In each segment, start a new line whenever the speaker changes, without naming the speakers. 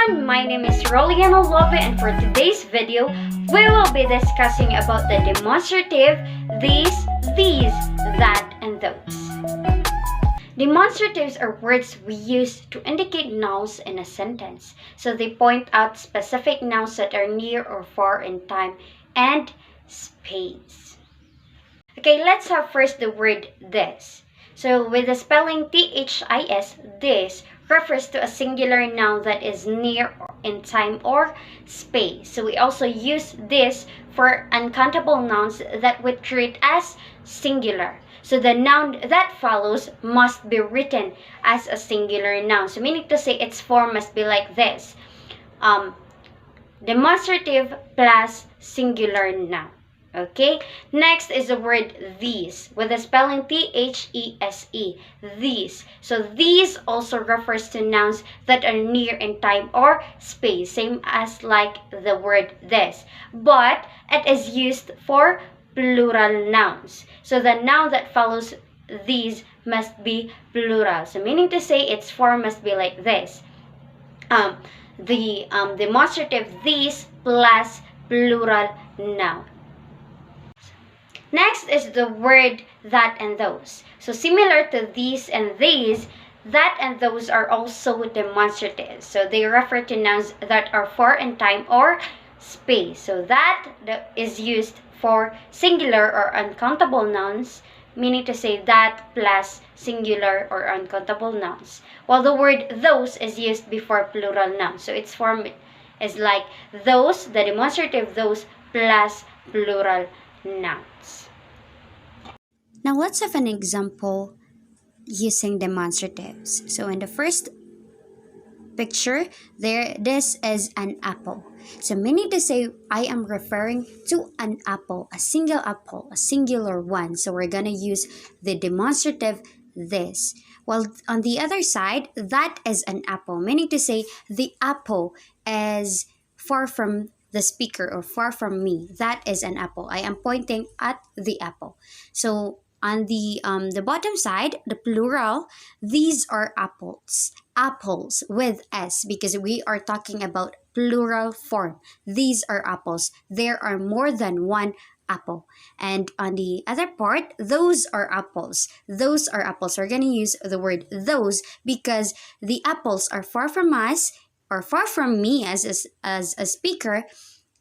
everyone, my name is Roliana Lope, and for today's video, we will be discussing about the demonstrative these, that, and those. Demonstratives are words we use to indicate nouns in a sentence. So they point out specific nouns that are near or far in time and space. Okay, let's have first the word this. So with the spelling this, this refers to a singular noun that is near in time or space. So we also use this for uncountable nouns that we treat as singular. So the noun that follows must be written as a singular noun. So meaning to say its form must be like this. Demonstrative plus singular noun. Okay, next is the word these with the spelling these, these. So these also refers to nouns that are near in time or space, same as like the word this, but it is used for plural nouns. So the noun that follows these must be plural. So meaning to say its form must be like this. The demonstrative these plus plural noun. Next is the word that and those. So similar to these and these, that and those are also demonstratives. So they refer to nouns that are far in time or space. So that is used for singular or uncountable nouns, meaning to say that plus singular or uncountable nouns. While the word those is used before plural nouns. So its form is like those, the demonstrative those plus plural nouns.
Now let's have an example using demonstratives. So in the first picture, this is an apple. So meaning to say I am referring to an apple, a singular one. So we're gonna use the demonstrative this. While on the other side, that is an apple, meaning to say the apple is far from the speaker or far from me. That is an apple. I am pointing at the apple. So on the bottom side, the plural, these are apples. Apples with S because we are talking about plural form. These are apples. There are more than one apple. And on the other part, those are apples. Those are apples. We're going to use the word those because the apples are far from us or far from me as a speaker,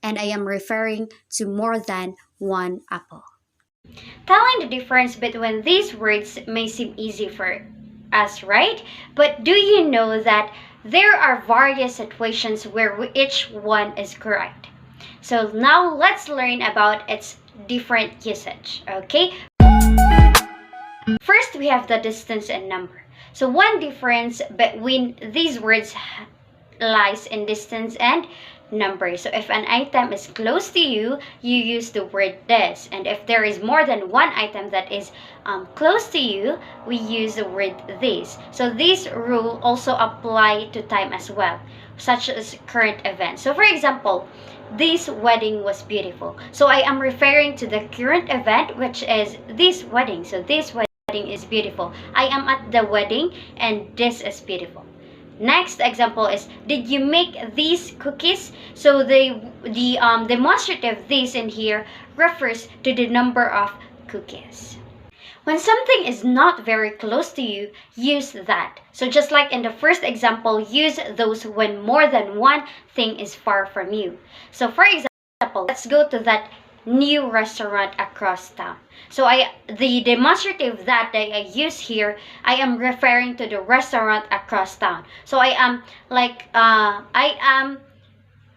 and I am referring to more than one apple.
Telling the difference between these words may seem easy for us, right? But do you know that there are various situations where each one is correct? So now let's learn about its different usage, okay? First, we have the distance and number. So one difference between these words lies in distance and number. So if an item is close to you, you use the word this. And if there is more than one item that is close to you, we use the word this. So this rule also apply to time as well, such as current events. So for example, this wedding was beautiful. So I am referring to the current event, which is this wedding. So this wedding is beautiful. I am at the wedding and this is beautiful. Next example is, did you make these cookies? So the demonstrative this in here refers to the number of cookies. When something is not very close to you, use that. So just like in the first example, use those when more than one thing is far from you. So for example, let's go to that new restaurant across town. So the demonstrative that I use here, I am referring to the restaurant across town. So I am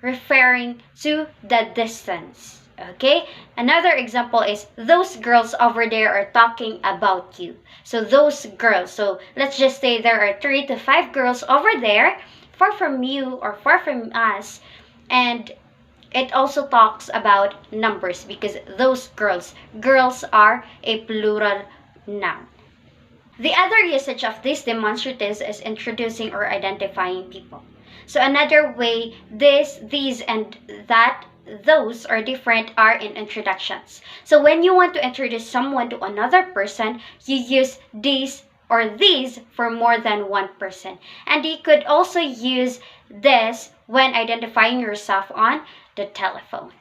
referring to the distance. Okay, another example is those girls over there are talking about you. So those girls, so let's just say there are 3 to 5 girls over there far from you or far from us, and it also talks about numbers because those girls are a plural noun. The other usage of these demonstratives is introducing or identifying people. So another way this, these, and that, those are different are in introductions. So when you want to introduce someone to another person, you use these or these for more than one person. And you could also use this when identifying yourself on the telephone.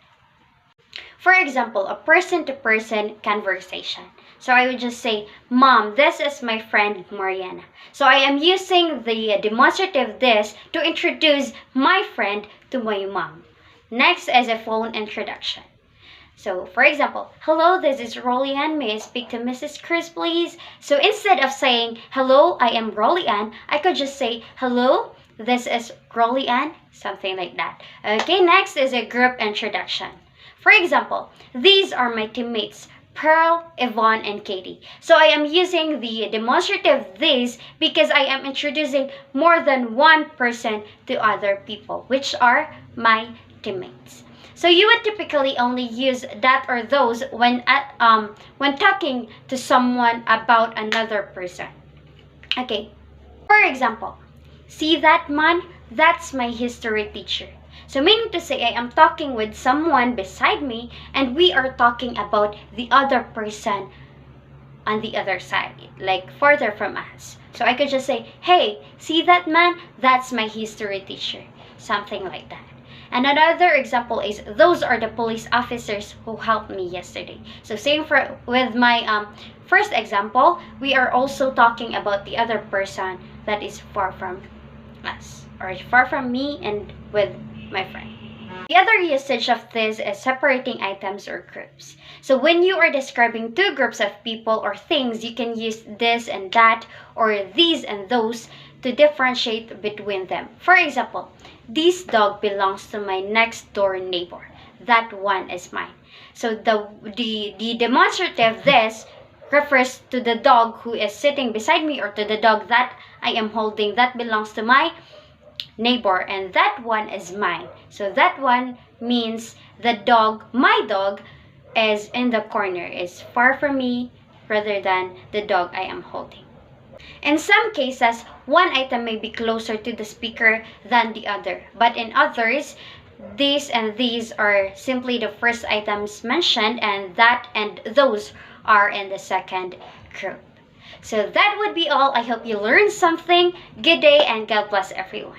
For example, a person-to-person conversation. So I would just say, Mom, this is my friend Mariana. So I am using the demonstrative this to introduce my friend to my mom. Next is a phone introduction. So, for example, hello, this is Rolly-Ann. May I speak to Mrs. Cruz, please? So instead of saying, hello, I am Rolly-Ann, I could just say, hello, this is Rolly-Ann, something like that. Okay, next is a group introduction. For example, these are my teammates, Pearl, Yvonne, and Katie. So I am using the demonstrative these because I am introducing more than one person to other people, which are my teammates. So you would typically only use that or those when talking to someone about another person. Okay, for example, see that man? That's my history teacher. So meaning to say I am talking with someone beside me and we are talking about the other person on the other side, like further from us. So I could just say, hey, see that man? That's my history teacher. Something like that. And another example is those are the police officers who helped me yesterday. So same with my first example, we are also talking about the other person that is far from us or far from me and with my friend. The other usage of this is separating items or groups. So when you are describing two groups of people or things, you can use this and that or these and those to differentiate between them. For example, this dog belongs to my next door neighbor. That one is mine. So the demonstrative this refers to the dog who is sitting beside me or to the dog that I am holding that belongs to my neighbor, and that one is mine. So that one means the dog, my dog, is in the corner, is far from me rather than the dog I am holding. In some cases, one item may be closer to the speaker than the other, but in others, these and these are simply the first items mentioned and that and those are in the second group. So that would be all. I hope you learned something. Good day and God bless everyone.